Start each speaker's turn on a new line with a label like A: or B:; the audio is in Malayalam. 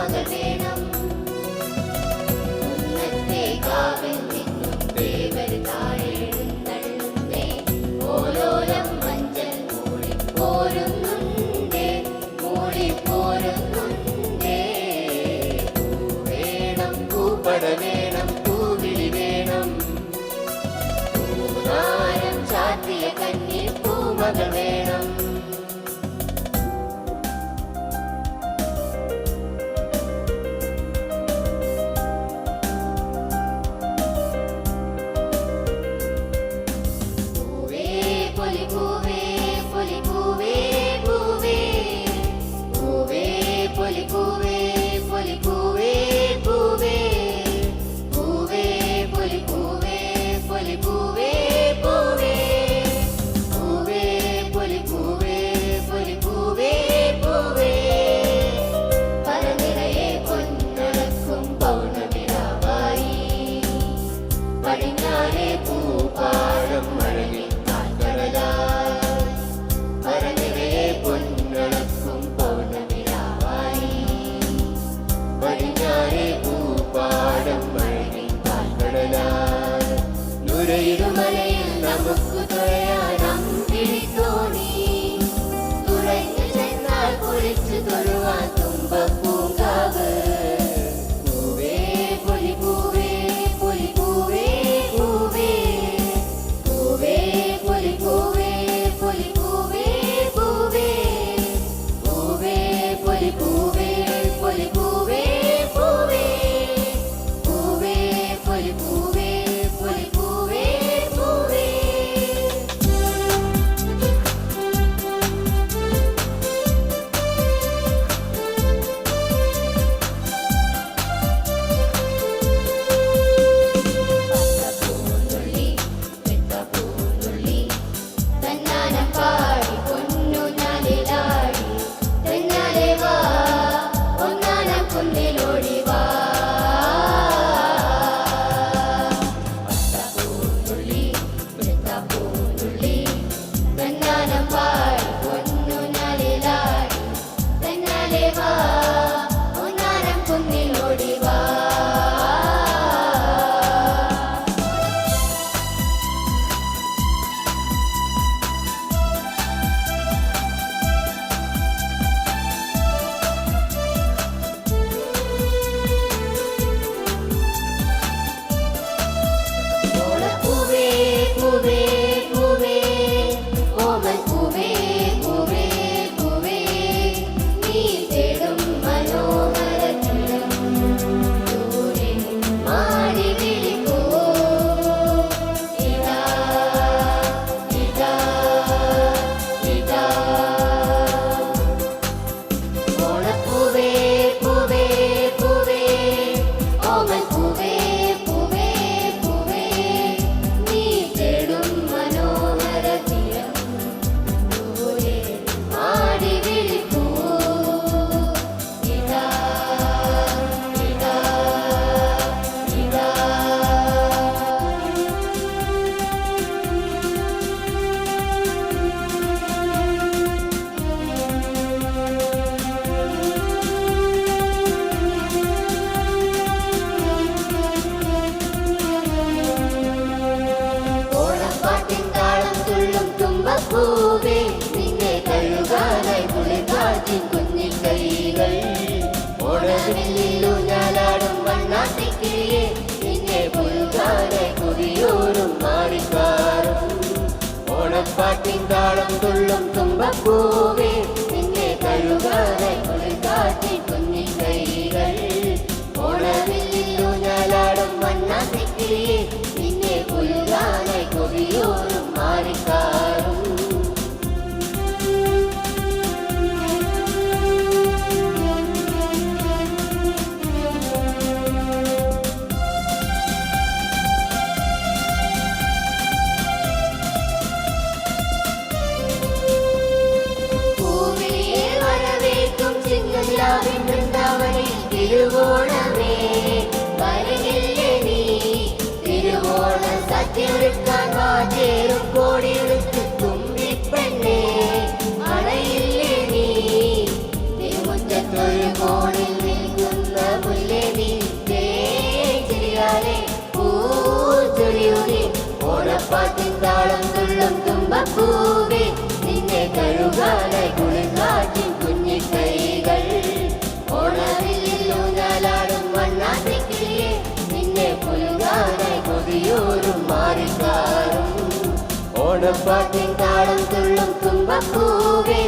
A: പൂമകൾ വേണം. ഉന്നത്തെ കാവിൽ നിന്നും ദേവർ താഴെഴുന്നള്ളുന്നേ. ഓലോലം മഞ്ചൽ മൂളിപ്പോരുന്നുണ്ടേ, മൂളിപ്പോരുന്നുണ്ടേ. പൂവേണം, പൂപ്പട വേണം, പൂവിളി വേണം. പൂനാരം ചാത്തിയ കന്നി പൂമകൾ വേണം. ുരയിടുമലയിൽ നമുക്ക് തുഴയാനം പിടിത്തോണി. തുഴഞ്ഞു ചെന്നാൽ കുളിച്ചു തൊഴുവാൻ തുമ്പപ്പൂങ്കാവ്. പൂവേ പൊലി പൂവേ പൊലി പൂവേ പൂവേ. പൂവേ പൊലി പൂവേ പൊലി പൂവേ പൂവേ. പൂവേ പൊലി പൂവേ പൊലി പൂവേ പൂവേ. പൂവേ പൊലി പൂവേ പൊലി പൂവേ പൂവേ. പത്തപ്പൂന്നുള്ളി പെത്തപ്പൂന്നുള്ളി തന്നാനം പാടി പൊന്നു നാലിലാടി. തന്നാലെ വാ ഒന്നാനം കുന്നിലോടി വാ. പത്തപ്പൂന്നുള്ളി പെത്തപ്പൂന്നുള്ളി തന്നാനം പാടി പൊന്നു നാലിലാടി. തന്നാലെ വാ ഒന്നാനം കുന്നിലോടി വാ. ഓണപ്പൂവേ പൂവേ പൂവേ. ഓമൽ പൂവേ പൂവേ പൂവേ. നീ തേടും മനോഹരത്തിലും ദൂരെ മാടി വിളിക്കൂ. ഇതാ ഇതാ ഇതാ. ഓണപ്പൂവേ പൂവേ പൂവേ. ഓമൽ പൂവേ പൂവേ പൂവേ. നീ തേടും മനോഹരത്തിലും ദൂരെ മാടി വിളിക്കൂ. ഇതാ ഇതാ ഇതാ. ഓണപ്പാട്ടിൻ താളം തുള്ളും തുമ്പപ്പൂവേ. നിന്നെ കഴുകാനായി കുളിർക്കാറ്റിൻ കുഞ്ഞിൻ കൈകൾ. ഓണവില്ലൂഞ്ഞാലാടും വണ്ണാത്തിക്കിളിയെ. നിന്നെ പുൽകാനായി കൊതിയൂറും മാറിക്കാറും. ഓണപ്പാട്ടിൻ താളം തുള്ളും തുമ്പപ്പൂവേ. നിന്നെ കഴുകാനായി കുളിർക്കാറ്റിൻ കുഞ്ഞിൻ കൈകൾ. ഓണവില്ലൂഞ്ഞാലാടും വണ്ണാത്തിക്കിളിയെ. നിന്നെ പുൽകാനായി കൊതിയൂറും മാറിക്കാറും. പൂവേ ഓണപ്പാട്ടിൻ താളം തുള്ളും തുമ്പപ്പൂവേ നിന്നെ കഴുകാനായി കുളിർകാറ്റിൻ കുഞ്ഞിക്കൈകൾ ഓണവില്ലിൽ ഊഞ്ഞാലാടും വണ്ണാത്തിക്കിളിയെ നിന്നെ പുലുകാനായി കൊതിയൂറും മാറിക്കാറും ഓണപ്പാട്ടിൻ താളം തുള്ളും തുമ്പപ്പൂവേ